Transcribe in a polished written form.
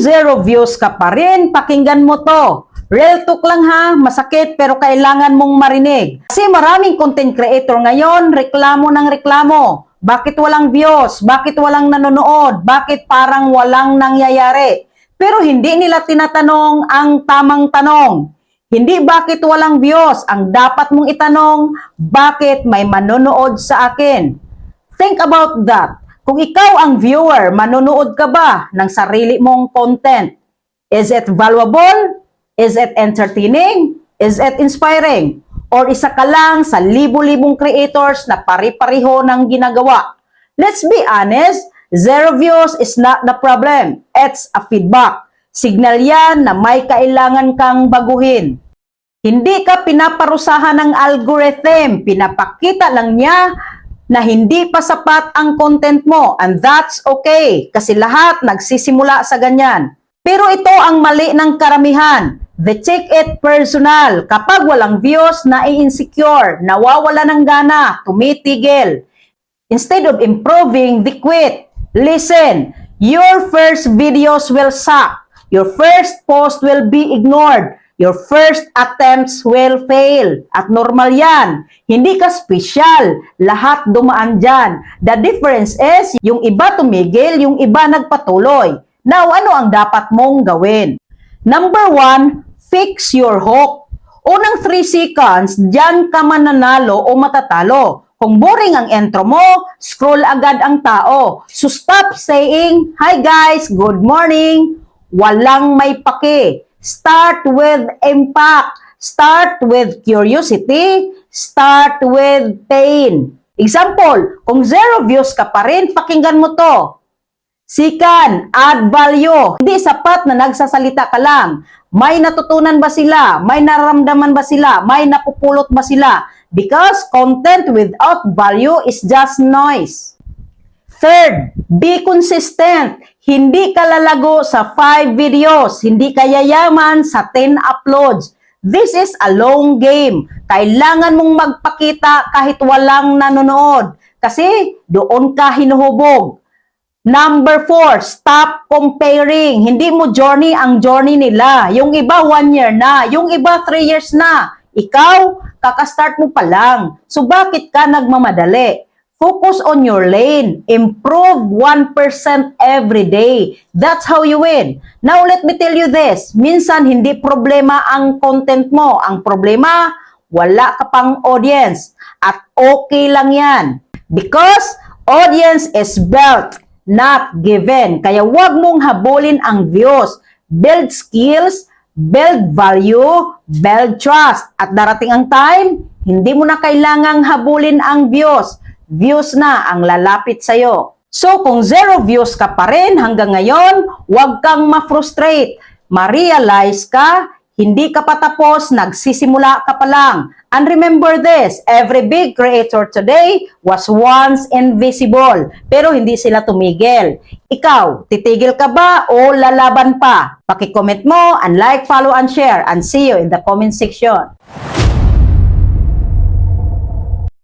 zero views ka pa rin, pakinggan mo to. Real talk lang ha, masakit pero kailangan mong marinig. Kasi maraming content creator ngayon, reklamo ng reklamo. Bakit walang views? Bakit walang nanonood? Bakit parang walang nangyayari? Pero hindi nila tinatanong ang tamang tanong. Hindi bakit walang views, ang dapat mong itanong, bakit may manonood sa akin? Think about that. Kung ikaw ang viewer, manonood ka ba ng sarili mong content? Is it valuable? Is it entertaining? Is it inspiring? Or isa ka lang sa libo-libong creators na pari-pariho ng ginagawa? Let's be honest, zero views is not the problem. It's a feedback. Signal yan na may kailangan kang baguhin. Hindi ka pinaparusahan ng algorithm, pinapakita lang niya na hindi pa sapat ang content mo, and that's okay kasi lahat nagsisimula sa ganyan. Pero ito ang mali ng karamihan. They take it personal. Kapag walang views, nai-insecure, nawawala ng gana, tumitigil. Instead of improving, they quit. Listen, your first videos will suck. Your first post will be ignored. Your first attempts will fail. At normal yan. Hindi ka special. Lahat dumaan dyan. The difference is, yung iba tumigil, yung iba nagpatuloy. Now, ano ang dapat mong gawin? Number 1, fix your hook. Unang 3 seconds, dyan ka mananalo o matatalo. Kung boring ang intro mo, scroll agad ang tao. So stop saying, "Hi guys, good morning." Walang may pake. Start with impact. Start with curiosity. Start with pain. Example, kung 0 views ka pa rin, pakinggan mo to. Sikan, add value. Hindi sapat na nagsasalita ka lang. May natutunan ba sila? May nararamdaman ba sila? May napupulot ba sila? Because content without value is just noise. Third, be consistent. Hindi ka lalago sa 5 videos. Hindi ka yayaman sa 10 uploads. This is a long game. Kailangan mong magpakita kahit walang nanonood. Kasi doon ka hinuhubog. Number 4, stop comparing. Hindi mo journey ang journey nila. Yung iba 1 year na. Yung iba 3 years na. Ikaw, kakastart mo pa lang. So bakit ka nagmamadali? Focus on your lane. Improve 1% every day. That's how you win. Now, let me tell you this. Minsan, hindi problema ang content mo. Ang problema, wala ka pang audience. At okay lang yan. Because audience is built, not given. Kaya wag mong habulin ang views. Build skills, build value, build trust. At darating ang time, hindi mo na kailangang habulin ang views. Views na ang lalapit sa'yo. So kung 0 views ka pa rin hanggang ngayon, huwag kang ma-frustrate. Ma-realize ka, hindi ka pa tapos, nagsisimula ka pa lang. And remember this, every big creator today was once invisible. Pero hindi sila tumigil. Ikaw, titigil ka ba o lalaban pa? Paki-comment mo, and like, follow, and share. And see you in the comment section.